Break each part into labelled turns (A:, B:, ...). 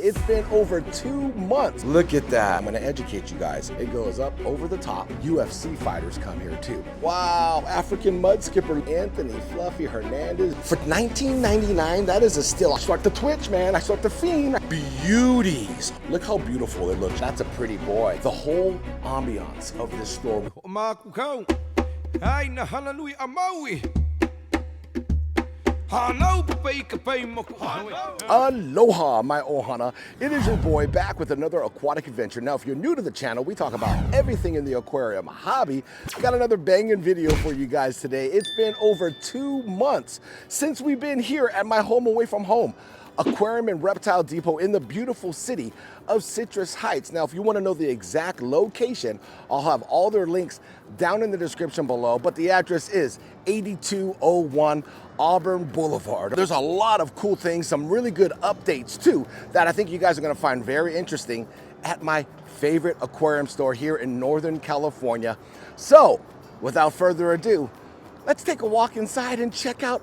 A: It's been over 2 months. Look at that. I'm gonna educate you guys. It goes up over the top. UFC fighters come here too. Wow, African mud skipper Anthony Fluffy Hernandez. For $19.99, that is a steal. I start to twitch, man. I start to fiend. Beauties. Look how beautiful it looks. That's a pretty boy. The whole ambiance of this store.
B: Hana Hui A Maui.
A: Aloha, my ohana. It is your boy back with another aquatic adventure. Now, if you're new to the channel, we talk about everything in the aquarium hobby. I got another banging video for you guys today. It's been over 2 months since we've been here at my home away from home, Aquarium and Reptile Depot in the beautiful city of Citrus Heights. Now, if you want to know the exact location, I'll have all their links down in the description below, but the address is 8201 Auburn Boulevard. There's a lot of cool things, some really good updates too, that I think you guys are gonna find very interesting at my favorite aquarium store here in Northern California. So, without further ado, let's take a walk inside and check out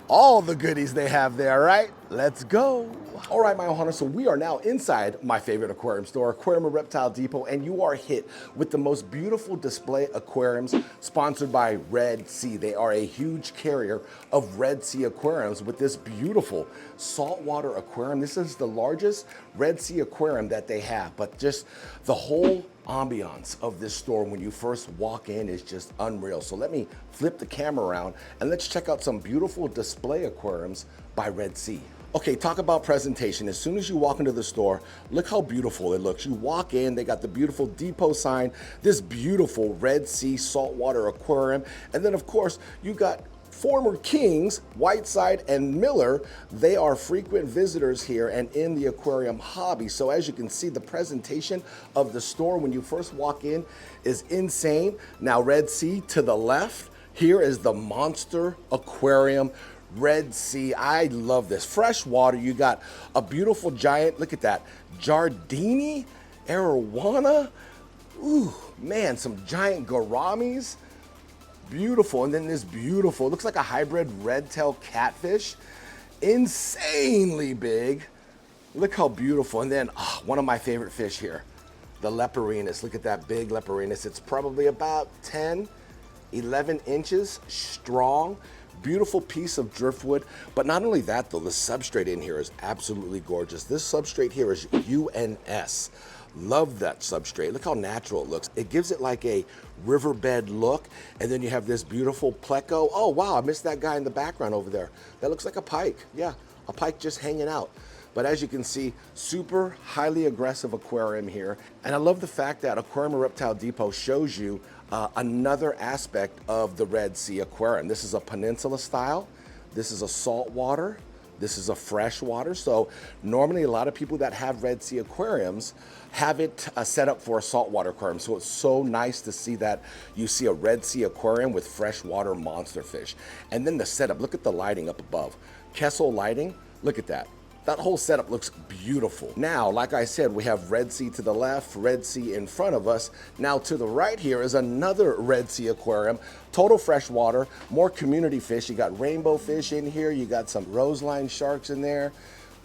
A: all the goodies they have there, right? Let's go. All right, my ohana, so we are now inside my favorite aquarium store, Aquarium and Reptile Depot, and you are hit with the most beautiful display aquariums sponsored by Red Sea. They are a huge carrier of Red Sea aquariums with this beautiful saltwater aquarium. This is the largest Red Sea aquarium that they have, but just the whole ambiance of this store when you first walk in is just unreal. So let me flip the camera around and let's check out some beautiful display aquariums by Red Sea. Okay, talk about presentation. As soon as you walk into the store, look how beautiful it looks. You walk in, they got the beautiful depot sign, this beautiful Red Sea saltwater aquarium, and then of course you got former kings, Whiteside and Miller. They are frequent visitors here and in the aquarium hobby. So as you can see, the presentation of the store when you first walk in is insane. Now Red Sea to the left, here is the monster aquarium Red Sea. I love this. Fresh water. You got a beautiful giant, look at that, Giardini arowana. Ooh, man, some giant gouramis. Beautiful. And then this beautiful, looks like a hybrid red-tail catfish. Insanely big. Look how beautiful. And then one of my favorite fish here, the Leperinus. Look at that big Leperinus. It's probably about 10, 11 inches strong. Beautiful piece of driftwood. But not only that though, the substrate in here is absolutely gorgeous. This substrate here is UNS. Love that substrate. Look how natural it looks. It gives it like a riverbed look. And then you have this beautiful pleco. Oh wow, I missed that guy in the background over there. That looks like a pike. Yeah, a pike just hanging out. But as you can see, super highly aggressive aquarium here. And I love the fact that Aquarium and Reptile Depot shows you another aspect of the Red Sea aquarium. This is a peninsula style. This is a saltwater. This is a freshwater. So normally a lot of people that have Red Sea aquariums have it set up for a saltwater aquarium. So it's so nice to see that you see a Red Sea aquarium with freshwater monster fish. And then the setup, look at the lighting up above. Kessel lighting, look at that. That whole setup looks beautiful. Now, like I said, we have Red Sea to the left, Red Sea in front of us. Now to the right here is another Red Sea aquarium, total freshwater, more community fish. You got rainbow fish in here. You got some roseline sharks in there.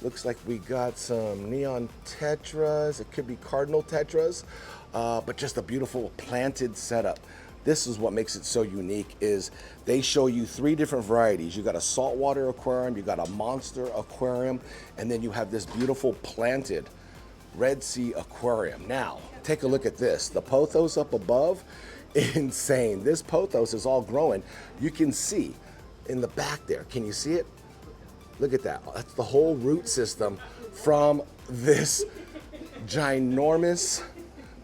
A: Looks like we got some neon tetras. It could be cardinal tetras, but just a beautiful planted setup. This is what makes it so unique is they show you 3 different varieties. You got a saltwater aquarium, you got a monster aquarium, and then you have this beautiful planted Red Sea aquarium. Now, take a look at this. The pothos up above, insane. This pothos is all growing. You can see in the back there, can you see it? Look at that. That's the whole root system from this ginormous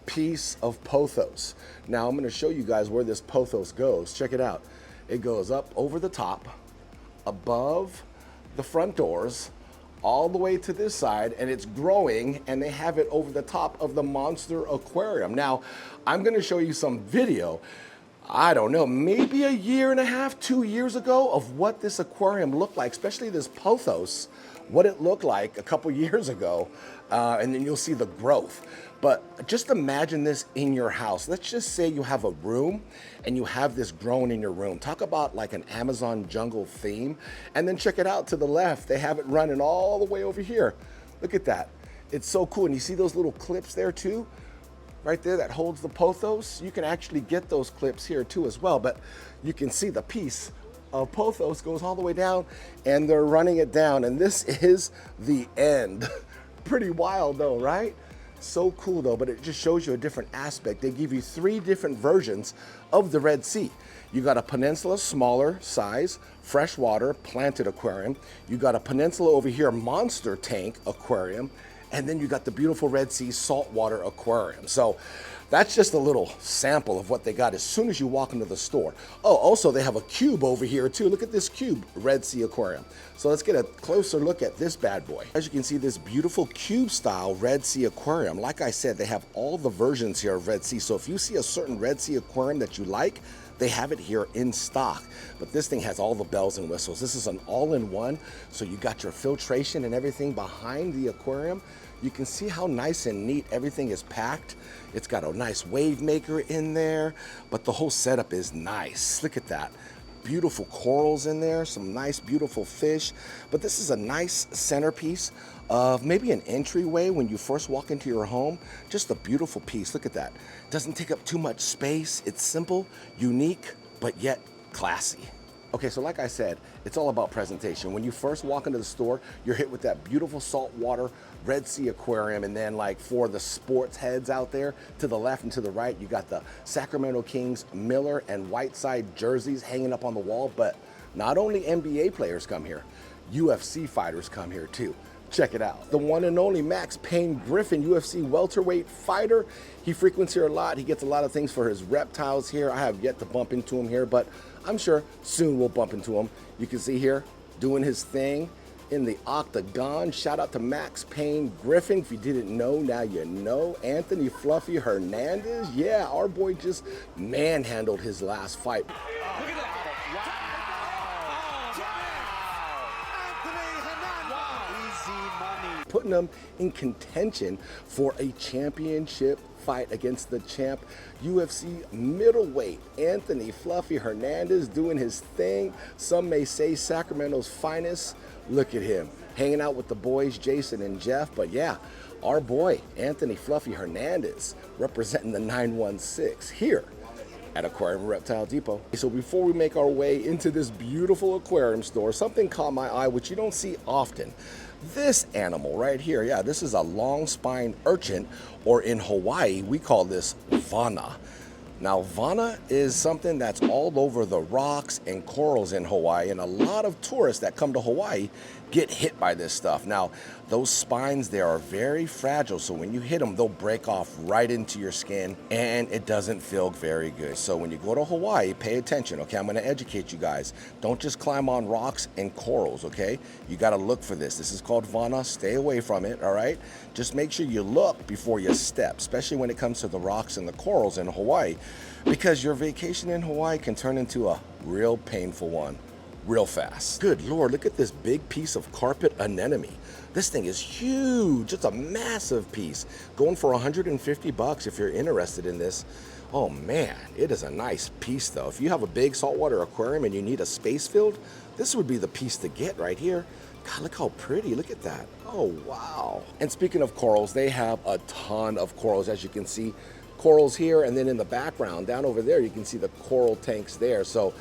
A: piece of pothos. Now I'm going to show you guys where this pothos goes. Check it out. It goes up over the top, above the front doors, all the way to this side, and it's growing, and they have it over the top of the monster aquarium. Now I'm going to show you some video, I don't know, maybe a year and a half, 2 years ago, of what this aquarium looked like, especially this pothos, what it looked like a couple years ago, and then you'll see the growth. But just imagine this in your house. Let's just say you have a room and you have this growing in your room. Talk about like an Amazon jungle theme. And then check it out to the left. They have it running all the way over here. Look at that. It's so cool. And you see those little clips there too? Right there that holds the pothos. You can actually get those clips here too as well, but you can see the piece of pothos goes all the way down and they're running it down, and this is the end. Pretty wild though, right? So cool though, but it just shows you a different aspect. They give you 3 different versions of the Red Sea. You got a peninsula, smaller size, freshwater, planted aquarium. You got a peninsula over here, monster tank aquarium. And then you got the beautiful Red Sea saltwater aquarium. So that's just a little sample of what they got as soon as you walk into the store. Oh, also they have a cube over here too. Look at this cube, Red Sea aquarium. So let's get a closer look at this bad boy. As you can see, this beautiful cube style Red Sea aquarium. Like I said, they have all the versions here of Red Sea. So if you see a certain Red Sea aquarium that you like, they have it here in stock. But this thing has all the bells and whistles. This is an all-in-one. So you got your filtration and everything behind the aquarium. You can see how nice and neat everything is packed. It's got a nice wave maker in there, but the whole setup is nice. Look at that. Beautiful corals in there, some nice, beautiful fish. But this is a nice centerpiece of maybe an entryway when you first walk into your home. Just a beautiful piece. Look at that. Doesn't take up too much space. It's simple, unique, but yet classy. Okay, so like I said, it's all about presentation. When you first walk into the store, you're hit with that beautiful saltwater Red Sea aquarium, and then like for the sports heads out there, to the left and to the right, you got the Sacramento Kings Miller and Whiteside jerseys hanging up on the wall. But not only NBA players come here, UFC fighters come here too. Check it out. The one and only Max Payne Griffin, UFC welterweight fighter. He frequents here a lot. He gets a lot of things for his reptiles here. I have yet to bump into him here, but I'm sure soon we'll bump into him. You can see here doing his thing in the octagon. Shout out to Max Payne Griffin. If you didn't know, now you know. Anthony Fluffy Hernandez. Yeah, our boy just manhandled his last fight.
C: Look at that.
A: Putting them in contention for a championship fight against the champ, UFC middleweight Anthony Fluffy Hernandez, doing his thing. Some may say Sacramento's finest. Look at him hanging out with the boys Jason and Jeff. But yeah, our boy Anthony Fluffy Hernandez representing the 916 here at Aquarium Reptile Depot. So before we make our way into this beautiful aquarium store, something caught my eye which you don't see often. This animal right here, yeah, this is a long-spined urchin, or in Hawaii, we call this vana. Now, vana is something that's all over the rocks and corals in Hawaii, and a lot of tourists that come to Hawaii get hit by this stuff. Now, those spines there are very fragile, so when you hit them, they'll break off right into your skin, and it doesn't feel very good. So when you go to Hawaii, pay attention, okay? I'm gonna educate you guys. Don't just climb on rocks and corals, okay? You gotta look for this. This is called vana. Stay away from it, all right? Just make sure you look before you step, especially when it comes to the rocks and the corals in Hawaii, because your vacation in Hawaii can turn into a real painful one real fast. Good Lord, look at this big piece of carpet anemone. This thing is huge. It's a massive piece. Going for 150 bucks if you're interested in this. Oh man, it is a nice piece though. If you have a big saltwater aquarium and you need a space filled, this would be the piece to get right here. God, look how pretty, look at that. Oh wow. And speaking of corals, they have a ton of corals, as you can see. Corals here, and then in the background, down over there, you can see the coral tanks there. So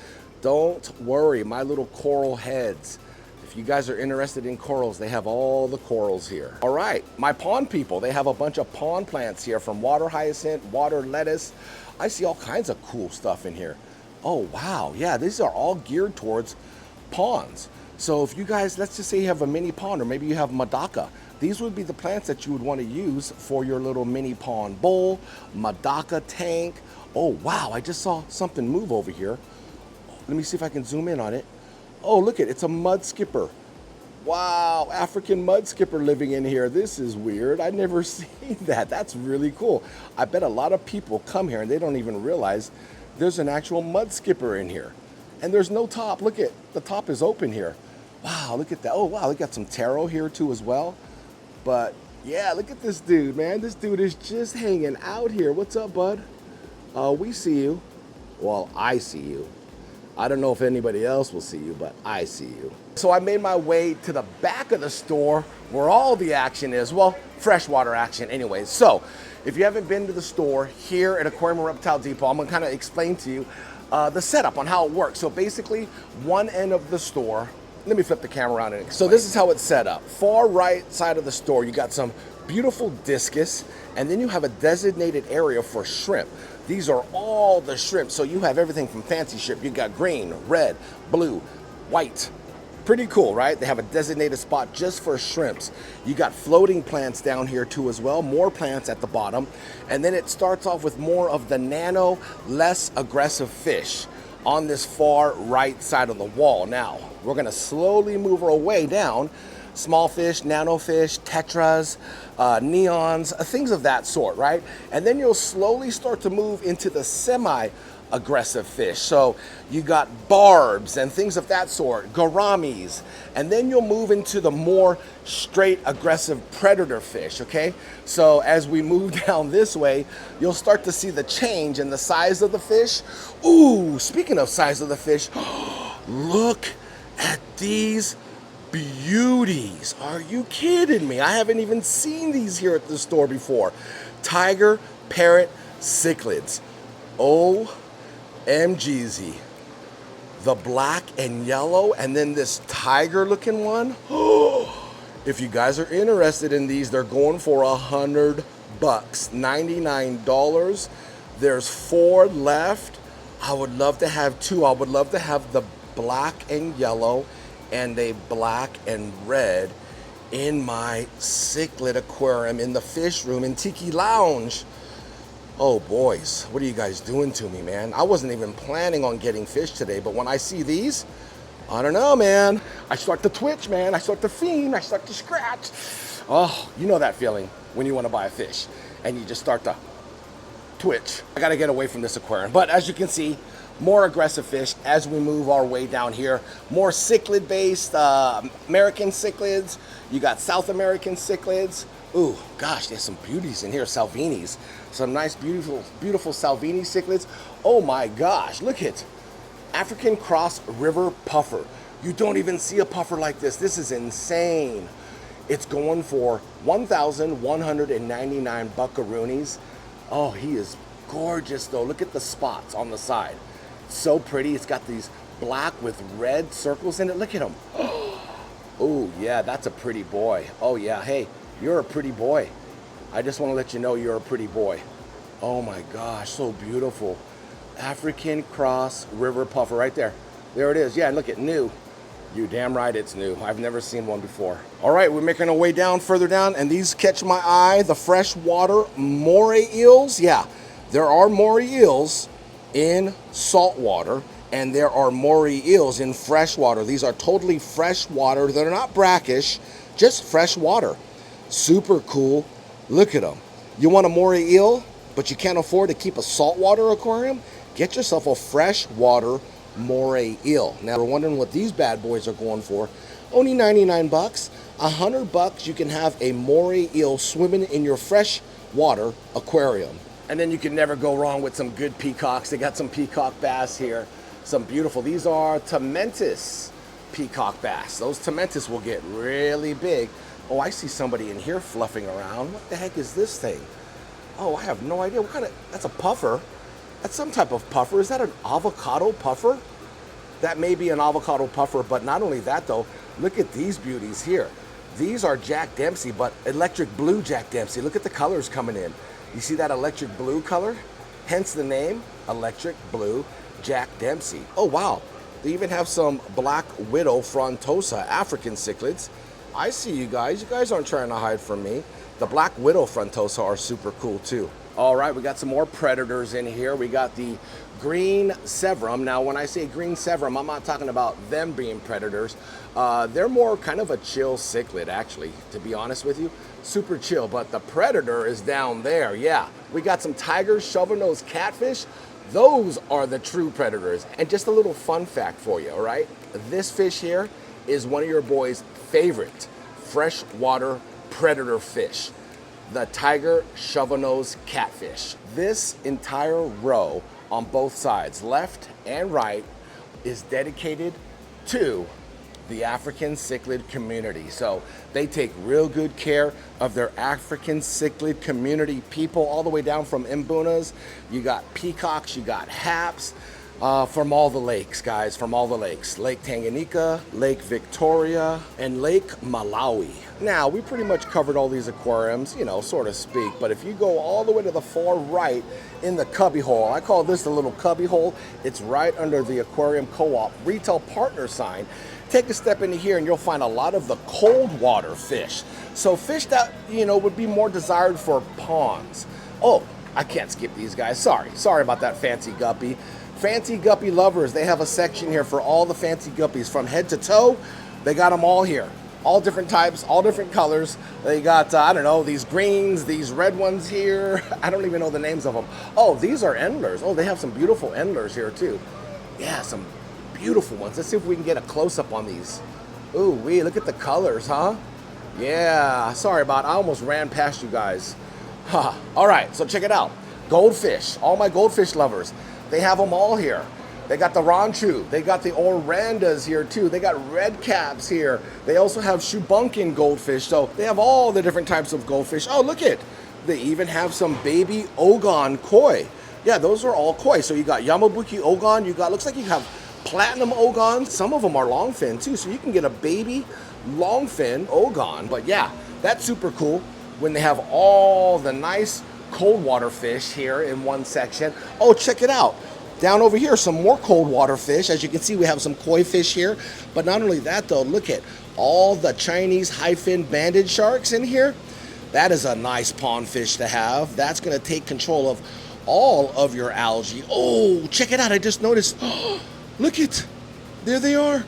A: don't worry, my little coral heads. If you guys are interested in corals, they have all the corals here. All right, my pond people, they have a bunch of pond plants here, from water hyacinth, water lettuce. I see all kinds of cool stuff in here. Oh wow, yeah, these are all geared towards ponds. So if you guys, let's just say you have a mini pond, or maybe you have Madaka, these would be the plants that you would want to use for your little mini pond bowl, Madaka tank. Oh wow, I just saw something move over here. Let me see if I can zoom in on it. Oh, look it's a mud skipper. Wow, African mud skipper living in here. This is weird. I've never seen that. That's really cool. I bet a lot of people come here and they don't even realize there's an actual mud skipper in here. And there's no top. Look at, the top is open here. Wow, look at that. Oh wow, we got some taro here too as well. But yeah, look at this dude, man. This dude is just hanging out here. What's up, bud? We see you. Well, I see you. I don't know if anybody else will see you, but I see you. So I made my way to the back of the store where all the action is. Well, freshwater action anyway. So if you haven't been to the store here at Aquarium and Reptile Depot, I'm gonna kind of explain to you the setup on how it works. So basically, one end of the store, let me flip the camera around and explain. So this is how it's set up. Far right side of the store, you got some beautiful discus, and then you have a designated area for shrimp. These are all the shrimp. So you have everything from fancy shrimp. You got green, red, blue, white. Pretty cool, right? They have a designated spot just for shrimps. You got floating plants down here too as well, more plants at the bottom. And then it starts off with more of the nano, less aggressive fish on this far right side of the wall. Now, we're gonna slowly move our way down. Small fish, nano fish, tetras, neons, things of that sort, right? And then you'll slowly start to move into the semi-aggressive fish. So you got barbs and things of that sort, gouramis, and then you'll move into the more straight aggressive predator fish, okay? So as we move down this way, you'll start to see the change in the size of the fish. Ooh, speaking of size of the fish, look at these beauties. Are you kidding me? I haven't even seen these here at the store before. Tiger parrot cichlids. OMGZ. The black and yellow, and then this tiger looking one. If you guys are interested in these, they're going for $100, $99. There's 4 left. I would love to have 2. I would love to have the black and yellow and a black and red in my cichlid aquarium in the fish room in Tiki Lounge. Oh boys, what are you guys doing to me, man? I wasn't even planning on getting fish today, but when I see these, I don't know, man. I start to twitch, man. I start to fiend. I start to scratch. Oh, you know that feeling when you want to buy a fish and you just start to twitch. I got to get away from this aquarium. But as you can see, more aggressive fish as we move our way down here. More cichlid based, American cichlids. You got South American cichlids. Ooh, gosh, there's some beauties in here, Salvinis. Some nice, beautiful Salvini cichlids. Oh my gosh, look at African cross river puffer. You don't even see a puffer like this. This is insane. It's going for 1,199 buckaroonies. Oh, he is gorgeous though. Look at the spots on the side. So pretty. It's got these black with red circles in it. Look at him. Oh yeah, that's a pretty boy. Oh yeah, hey, you're a pretty boy. I just want to let you know you're a pretty boy. Oh my gosh, so beautiful. African cross river puffer right there. There it is. Yeah, look at new. You damn right it's new. I've never seen one before. All right, we're making our way down, further down, and these catch my eye. The freshwater moray eels. Yeah, there are moray eels in saltwater, and there are moray eels in freshwater. These are totally freshwater. They're not brackish, just freshwater. Super cool. Look at them. You want a moray eel, but you can't afford to keep a saltwater aquarium? Get yourself a freshwater moray eel. Now, we're wondering what these bad boys are going for. Only 99 bucks. $100 you can have a moray eel swimming in your freshwater aquarium. And then you can never go wrong with some good peacocks. They got some peacock bass here. Some beautiful, these are Tementis peacock bass. Those Tementis will get really big. Oh, I see somebody in here fluffing around. What the heck is this thing? Oh, I have no idea. What kind of, that's a puffer. That's some type of puffer. Is that an avocado puffer? That may be an avocado puffer, but not only that though, look at these beauties here. These are Jack Dempsey, but electric blue Jack Dempsey. Look at the colors coming in. You see that electric blue color? Hence the name, electric blue Jack Dempsey. Oh wow, they even have some black widow frontosa African cichlids. I see you guys. You guys aren't trying to hide from me. The black widow frontosa are super cool too. All right, we got some more predators in here. We got the green severum. Now, when I say green severum, I'm not talking about them being predators. They're more kind of a chill cichlid, actually, to be honest with you. Super chill, but the predator is down there. Yeah, we got some tiger shovel-nosed catfish. Those are the true predators. And just a little fun fact for you, all right? This fish here is one of your boys' favorite freshwater predator fish, the tiger shovel-nosed catfish. This entire row on both sides, left and right, is dedicated to the African cichlid community. So they take real good care of their African cichlid community people, all the way down from mbunas. You got peacocks, you got haps, from all the lakes, guys, from all the lakes. Lake Tanganyika, Lake Victoria, and Lake Malawi. Now, we pretty much covered all these aquariums, you know, so to speak, but if you go all the way to the far right in the cubby hole, I call this the little cubby hole, it's right under the Aquarium Co-op retail partner sign. Take a step into here and you'll find a lot of the cold water fish. So fish that, you know, would be more desired for ponds. Oh, I can't skip these guys, sorry about that, fancy guppy. Fancy guppy lovers, they have a section here for all the fancy guppies from head to toe. They got them all here. All different types, all different colors. They got, I don't know, these greens, these red ones here. I don't even know the names of them. Oh, these are endlers. Oh, they have some beautiful endlers here too. Yeah, some beautiful ones. Let's see if we can get a close-up on these. Ooh, wee, look at the colors, huh? Yeah, sorry about it. I almost ran past you guys. Huh. All right, so check it out. Goldfish, all my goldfish lovers. They have them all here. They got the ranchu, they got the orandas here too. They got red caps here. They also have shubunkin goldfish. So they have all the different types of goldfish. Oh, look it. They even have some baby ogon koi. Yeah, those are all koi. So you got Yamabuki ogon, you got, looks like you have platinum ogon. Some of them are longfin too. So you can get a baby longfin ogon. But yeah, that's super cool when they have all the nice cold water fish here in one section. Oh, check it out. Down over here, some more cold water fish. As you can see, we have some koi fish here. But not only that though, look at all the Chinese high-fin banded sharks in here. That is a nice pond fish to have. That's gonna take control of all of your algae. Oh, check it out, I just noticed. Look it, there they are.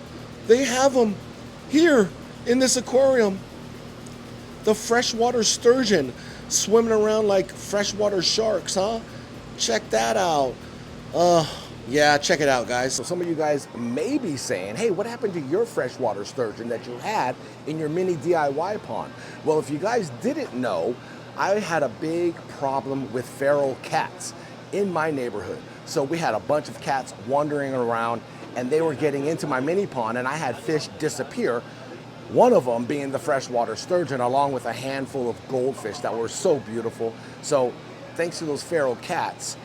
A: They have them here in this aquarium. The freshwater sturgeon swimming around like freshwater sharks, huh? Check that out. Yeah, check it out, guys. So some of you guys may be saying, hey, what happened to your freshwater sturgeon that you had in your mini DIY pond? Well, if you guys didn't know, I had a big problem with feral cats in my neighborhood. So we had a bunch of cats wandering around and they were getting into my mini pond and I had fish disappear. One of them being the freshwater sturgeon along with a handful of goldfish that were so beautiful. So thanks to those feral cats,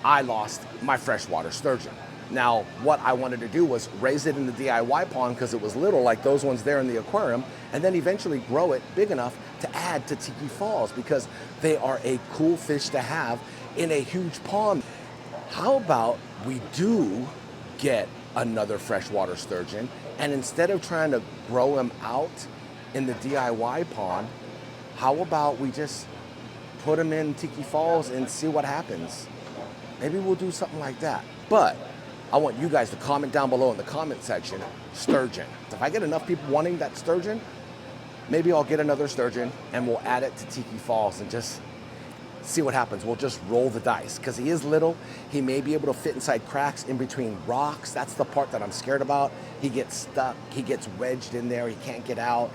A: I lost my freshwater sturgeon. Now, what I wanted to do was raise it in the DIY pond because it was little like those ones there in the aquarium, and then eventually grow it big enough to add to Tiki Falls because they are a cool fish to have in a huge pond. How about we do get another freshwater sturgeon, and instead of trying to grow them out in the DIY pond, how about we just put them in Tiki Falls and see what happens? Maybe we'll do something like that. But I want you guys to comment down below in the comment section, sturgeon. If I get enough people wanting that sturgeon, maybe I'll get another sturgeon and we'll add it to Tiki Falls and just see what happens. We'll just roll the dice because he is little. He may be able to fit inside cracks in between rocks. That's the part that I'm scared about. He gets stuck, he gets wedged in there, he can't get out.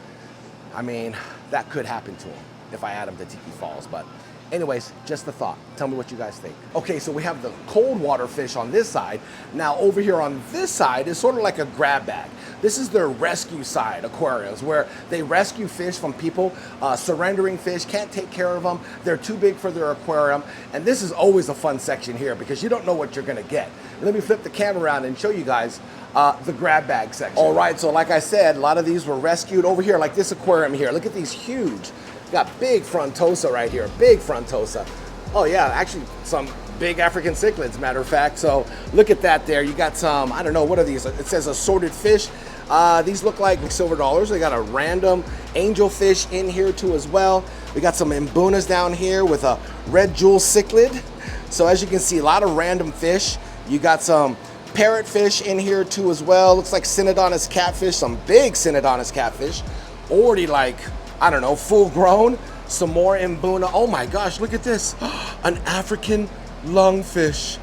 A: I mean, that could happen to him if I add him to Tiki Falls, but anyways, just a thought. Tell me what you guys think. Okay, so we have the cold water fish on this side. Now over here on this side is sort of like a grab bag. This is their rescue side aquariums where they rescue fish from people, surrendering fish, can't take care of them. They're too big for their aquarium. And this is always a fun section here because you don't know what you're gonna get. Let me flip the camera around and show you guys the grab bag section. All right, so like I said, a lot of these were rescued over here, like this aquarium here. Look at these huge. Got big frontosa right here, big frontosa. Oh yeah, actually some big African cichlids, matter of fact. So look at that there. You got some, I don't know, what are these? It says assorted fish. These look like silver dollars. They got a random angelfish in here too as well. We got some mbunas down here with a red jewel cichlid. So as you can see, a lot of random fish. You got some parrotfish in here too as well. Looks like Synodontis catfish, some big Synodontis catfish. Already like, I don't know, full grown. Some more mbuna. Oh my gosh, look at this. An African lungfish.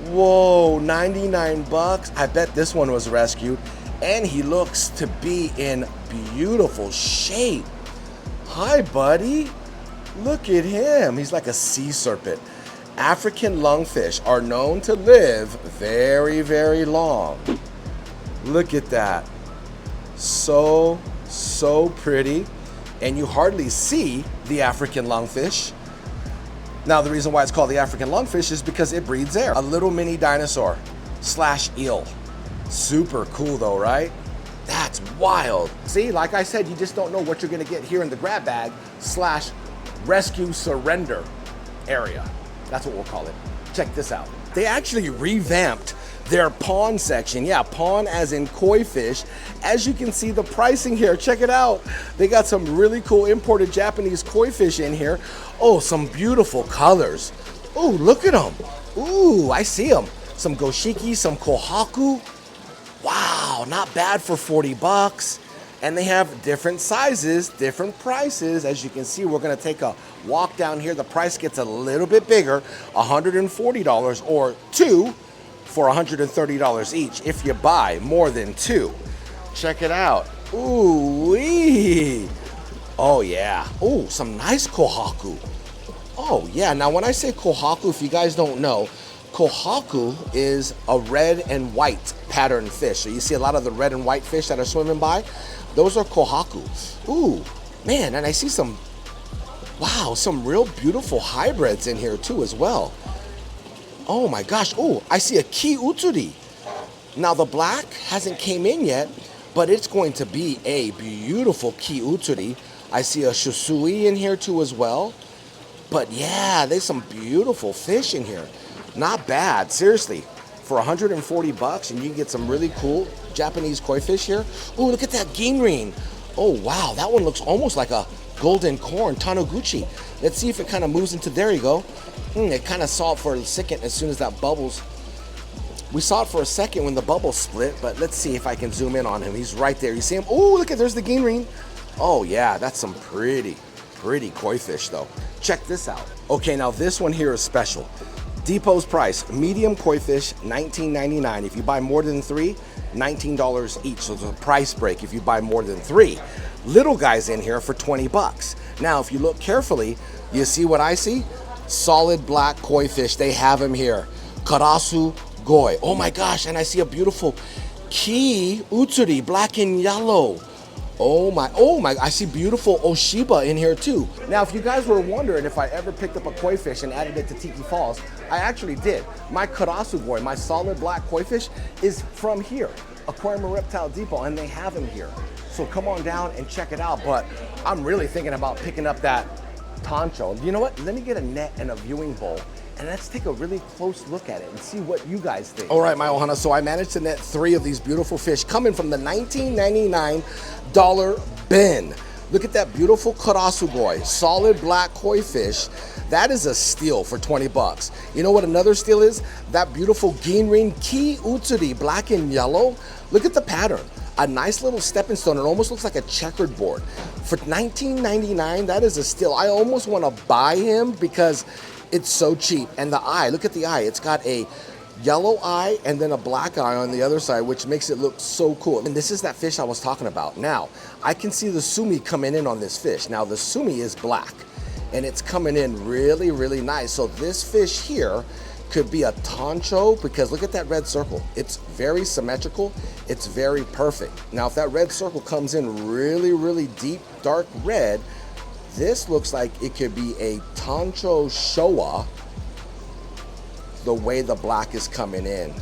A: Whoa, 99 bucks. I bet this one was rescued. And he looks to be in beautiful shape. Hi, buddy. Look at him. He's like a sea serpent. African lungfish are known to live very, very long. Look at that. So pretty. And you hardly see the African lungfish. Now, the reason why it's called the African lungfish is because it breathes there. A little mini dinosaur / eel. Super cool though, right? That's wild. See, like I said, you just don't know what you're gonna get here in the grab bag / rescue surrender area. That's what we'll call it. Check this out. They actually revamped their pond section. Yeah, pond as in koi fish. As you can see the pricing here, check it out. They got some really cool imported Japanese koi fish in here. Oh, some beautiful colors. Oh, look at them. Ooh, I see them. Some goshiki, some kohaku. Wow, not bad for 40 bucks. And they have different sizes, different prices. As you can see, we're gonna take a walk down here. The price gets a little bit bigger, $140 or two for $130 each if you buy more than two. Check it out. Ooh-wee. Oh yeah. Ooh, some nice kohaku. Oh yeah, now when I say kohaku, if you guys don't know, kohaku is a red and white pattern fish. So you see a lot of the red and white fish that are swimming by, those are kohaku. Ooh, man, and I see some, wow, some real beautiful hybrids in here too as well. Oh my gosh, oh, I see a Keali'i. Now the black hasn't came in yet, but it's going to be a beautiful Keali'i. I see a Shusui in here too as well. But yeah, there's some beautiful fish in here. Not bad, seriously. For 140 bucks and you can get some really cool Japanese koi fish here. Ooh, look at that ginrin. Oh wow, that one looks almost like a golden corn, Tanuguchi. Let's see if it kind of moves into, there you go. It kind of saw it for a second as soon as that bubbles. We saw it for a second when the bubble split, but let's see if I can zoom in on him. He's right there, you see him? Oh, look at, there's the ginrin. Oh yeah, that's some pretty koi fish though. Check this out. Okay, now this one here is special. Depot's price, medium koi fish, $19.99. If you buy more than three, $19 each. So it's a price break if you buy more than three. Little guys in here for 20 bucks. Now, if you look carefully, you see what I see? Solid black koi fish, they have them here. Karasu goi. Oh my gosh, and I see a beautiful Keali'i, black and yellow. Oh my, I see beautiful Oshiba in here too. Now, if you guys were wondering if I ever picked up a koi fish and added it to Tiki Falls, I actually did. My Karasu goi, my solid black koi fish, is from here, Aquarium and Reptile Depot, and they have them here. So come on down and check it out, but I'm really thinking about picking up that Tancho. You know what? Let me get a net and a viewing bowl, and let's take a really close look at it and see what you guys think. All right, my ohana, so I managed to net 3 of these beautiful fish coming from the $19.99 bin. Look at that beautiful Karasu goi, solid black koi fish. That is a steal for 20 bucks. You know what another steal is? That beautiful ginrin Keali'i, black and yellow. Look at the pattern. A nice little stepping stone. It almost looks like a checkered board. For $19.99, that is a steal. I almost want to buy him because it's so cheap. And the eye, look at the eye. It's got a yellow eye and then a black eye on the other side, which makes it look so cool. And this is that fish I was talking about. Now, I can see the sumi coming in on this fish. Now, the sumi is black and it's coming in really, really nice. So this fish here could be a Tancho because look at that red circle. It's very symmetrical. It's very perfect. Now, if that red circle comes in really, really deep, dark red, this looks like it could be a Tancho Showa the way the black is coming in.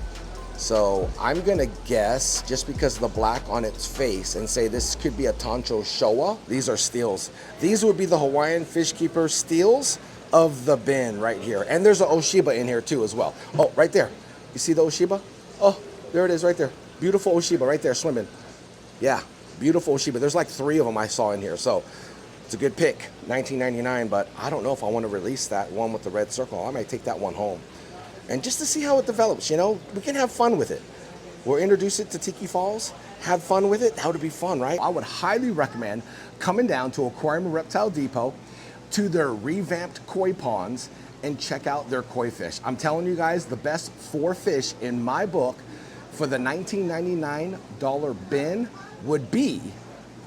A: So I'm gonna guess, just because of the black on its face, and say this could be a Tancho Showa. These are steals. These would be the Hawaiian Fish Keeper steals of the bin right here. And there's an Oshiba in here too as well. Oh, right there. You see the Oshiba? Oh, there it is right there. Beautiful Oshiba right there swimming. Yeah, beautiful Oshiba. There's like 3 of them I saw in here. So it's a good pick, $19.99, but I don't know if I want to release that one with the red circle. I might take that one home. And just to see how it develops, you know, we can have fun with it. We'll introduce it to Tiki Falls, have fun with it. That would be fun, right? I would highly recommend coming down to Aquarium and Reptile Depot to their revamped koi ponds and check out their koi fish. I'm telling you guys, the best 4 fish in my book for the $19.99 bin would be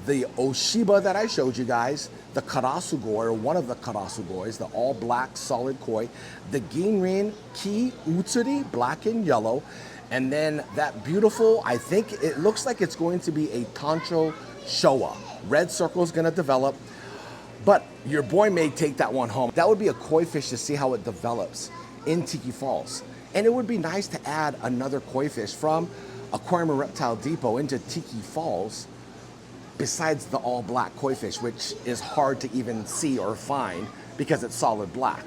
A: the Oshiba that I showed you guys, the Karasugoi, or one of the Karasugois, the all black solid koi, the Ginrin Ki Utsuri, black and yellow, and then that beautiful, I think it looks like it's going to be a Tancho Showa. Red circle is gonna develop, but your boy may take that one home. That would be a koi fish to see how it develops in Tiki Falls. And it would be nice to add another koi fish from Aquarium and Reptile Depot into Tiki Falls, besides the all black koi fish, which is hard to even see or find because it's solid black.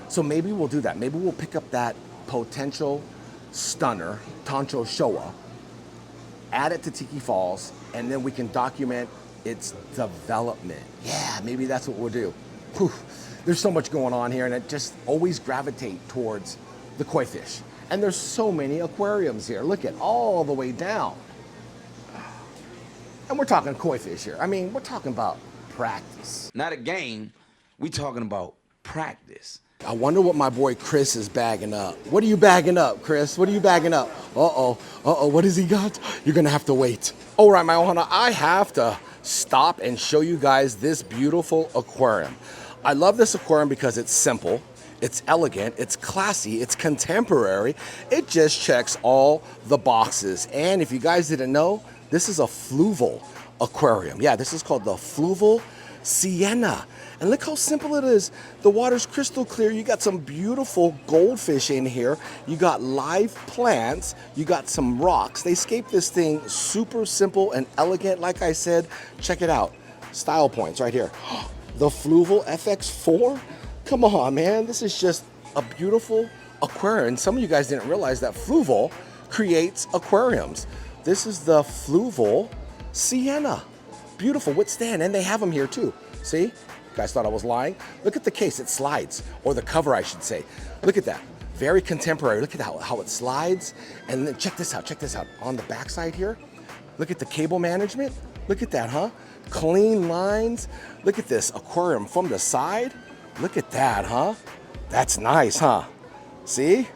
A: So maybe we'll do that. Maybe we'll pick up that potential stunner, Tancho Showa, add it to Tiki Falls, and then we can document its development. Yeah, maybe that's what we'll do. Whew. There's so much going on here, and it just always gravitate towards the koi fish. And there's so many aquariums here. Look at all the way down. And we're talking koi fish here. I mean, we're talking about practice.
C: Not a game, we talking about practice.
A: I wonder what my boy Chris is bagging up. What are you bagging up, Chris? What are you bagging up? What has he got? You're gonna have to wait. All right, my ohana, I have to stop and show you guys this beautiful aquarium. I love this aquarium because it's simple, it's elegant, it's classy, it's contemporary. It just checks all the boxes. And if you guys didn't know, this is a fluval aquarium. Yeah, this is called the Fluval Sienna. And look how simple it is. The water's crystal clear. You got some beautiful goldfish in here. You got live plants. You got some rocks. They scape this thing super simple and elegant. Like I said, check it out. Style points right here. The Fluval FX4? Come on, man. This is just a beautiful aquarium. And some of you guys didn't realize that Fluval creates aquariums. This is the Fluval Sienna. Beautiful with stand, and they have them here too. See? You guys thought I was lying? Look at the case, it slides, or the cover I should say. Look at that, very contemporary. Look at how it slides. And then check this out. On the back side here, look at the cable management. Look at that, huh? Clean lines. Look at this aquarium from the side. Look at that, huh? That's nice, huh? See?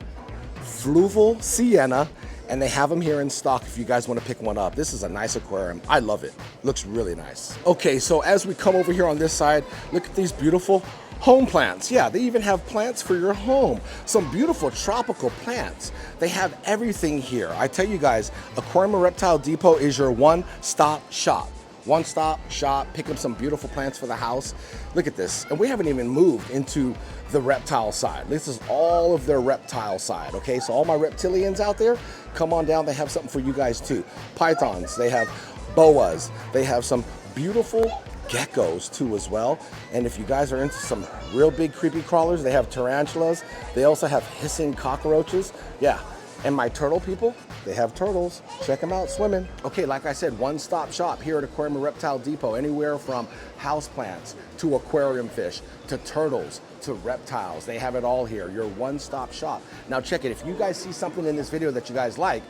A: Fluval Sienna. And they have them here in stock if you guys want to pick one up. This is a nice aquarium. I love it. Looks really nice. Okay, so as we come over here on this side, look at these beautiful home plants. Yeah, they even have plants for your home. Some beautiful tropical plants. They have everything here. I tell you guys, Aquarium and Reptile Depot is your one-stop shop. One-stop shop, pick up some beautiful plants for the house. Look at this, and we haven't even moved into the reptile side. This is all of their reptile side, okay? So all my reptilians out there, come on down, they have something for you guys too. Pythons, they have boas, they have some beautiful geckos too as well. And if you guys are into some real big creepy crawlers, they have tarantulas. They also have hissing cockroaches. Yeah. And my turtle people, they have turtles. Check them out swimming. Okay, like I said, one-stop shop here at Aquarium and Reptile Depot. Anywhere from houseplants to aquarium fish to turtles to reptiles. They have it all here. Your one-stop shop. Now check it. If you guys see something in this video that you guys like,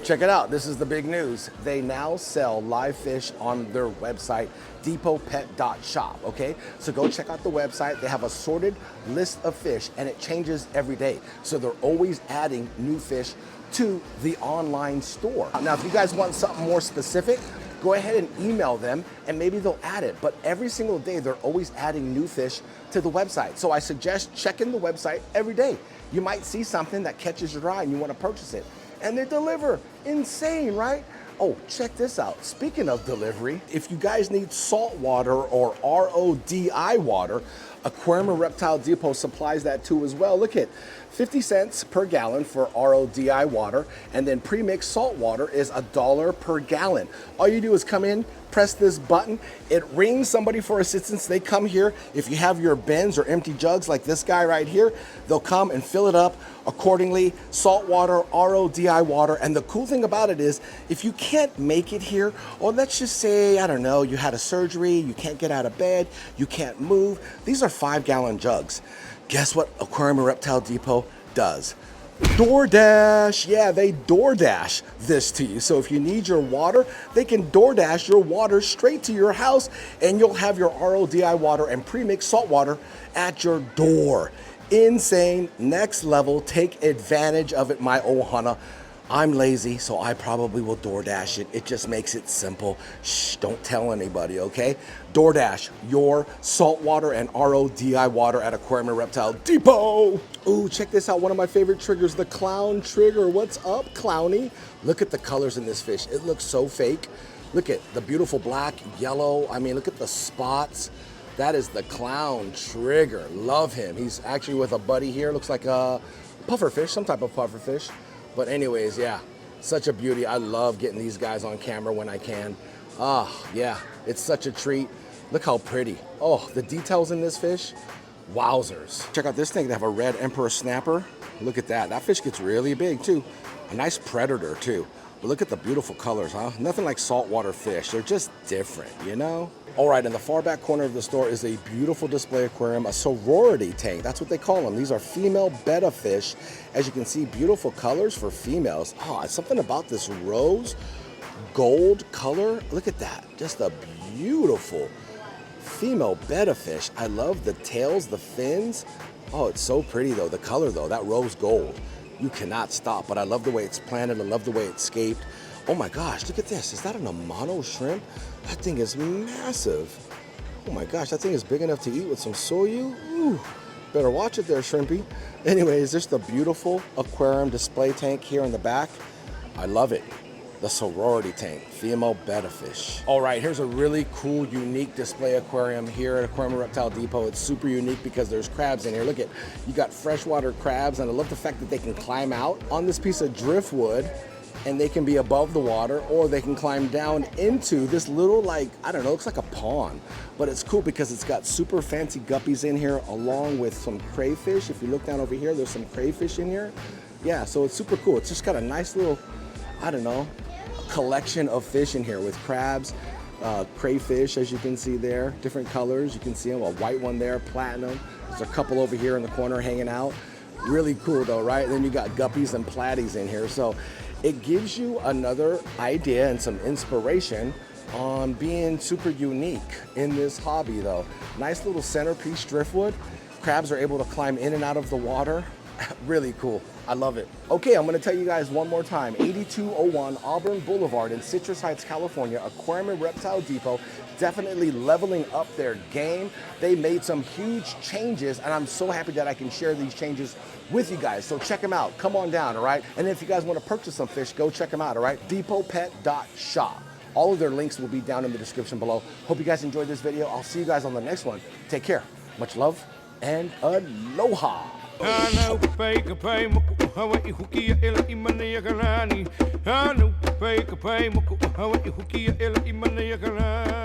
A: check it out. This is the big news. They now sell live fish on their website, depotpet.shop, okay? So go check out the website. They have a sorted list of fish and it changes every day. So they're always adding new fish to the online store. Now, if you guys want something more specific, go ahead and email them and maybe they'll add it. But every single day, they're always adding new fish to the website. So I suggest checking the website every day. You might see something that catches your eye and you want to purchase it. And they deliver. Insane, right? Oh, check this out. Speaking of delivery, if you guys need salt water or RODI water, Aquarium and Reptile Depot supplies that too as well. Look at 50 cents per gallon for RODI water, and then pre-mixed salt water is $1 per gallon. All you do is come in, press this button, it rings somebody for assistance. They come here. If you have your bins or empty jugs like this guy right here, they'll come and fill it up accordingly. Salt water, RODI water. And the cool thing about it is if you can't make it here, or let's just say, I don't know, you had a surgery, you can't get out of bed, you can't move. These are 5-gallon jugs. Guess what Aquarium and Reptile Depot does? DoorDash. Yeah, they DoorDash this to you. So if you need your water, they can DoorDash your water straight to your house and you'll have your RODI water and pre-mixed salt water at your door. Insane, next level. Take advantage of it, my ohana. I'm lazy, so I probably will DoorDash it. It just makes it simple. Shh, don't tell anybody, okay? DoorDash your saltwater and RODI water at Aquarium and Reptile Depot. Ooh, check this out. One of my favorite triggers, the clown trigger. What's up, Clowny? Look at the colors in this fish. It looks so fake. Look at the beautiful black, yellow. I mean, look at the spots. That is the clown trigger. Love him. He's actually with a buddy here. Looks like a pufferfish, some type of pufferfish. But anyways, yeah, such a beauty. I love getting these guys on camera when I can. Ah, yeah, it's such a treat. Look how pretty. Oh, the details in this fish, wowzers. Check out this thing. They have a red emperor snapper. Look at that. That fish gets really big too. A nice predator too. But look at the beautiful colors, huh? Nothing like saltwater fish. They're just different, you know? All right, in the far back corner of the store is a beautiful display aquarium, a sorority tank. That's what they call them. These are female betta fish. As you can see, beautiful colors for females. Oh, something about this rose gold color. Look at that. Just a beautiful female betta fish. I love the tails, the fins. Oh, it's so pretty though. The color though, that rose gold. You cannot stop, but I love the way it's planted. I love the way it's scaped. Oh my gosh, look at this. Is that an Amano shrimp? That thing is massive. Oh my gosh, that thing is big enough to eat with some soyu. Ooh, better watch it there, shrimpy. Anyways, there's the beautiful aquarium display tank here in the back. I love it. The sorority tank, female betta fish. All right, here's a really cool, unique display aquarium here at Aquarium and Reptile Depot. It's super unique because there's crabs in here. Look at, you got freshwater crabs, and I love the fact that they can climb out on this piece of driftwood, and they can be above the water, or they can climb down into this little, like, I don't know, looks like a pond. But it's cool because it's got super fancy guppies in here along with some crayfish. If you look down over here, there's some crayfish in here. Yeah, so it's super cool. It's just got a nice little, I don't know, collection of fish in here with crabs, crayfish, as you can see there, different colors. You can see them, a white one there, platinum. There's a couple over here in the corner hanging out. Really cool though, right? And then you got guppies and platies in here. So it gives you another idea and some inspiration on being super unique in this hobby though. Nice little centerpiece driftwood. Crabs are able to climb in and out of the water. Really cool. I love it. Okay, I'm going to tell you guys one more time. 8201 Auburn Boulevard in Citrus Heights, California, Aquarium and Reptile Depot, definitely leveling up their game. They made some huge changes, and I'm so happy that I can share these changes with you guys. So check them out. Come on down, all right? And if you guys want to purchase some fish, go check them out, all right? depotpet.shop. All of their links will be down in the description below. Hope you guys enjoyed this video. I'll see you guys on the next one. Take care. Much love and aloha.
B: Hana Hui A Maui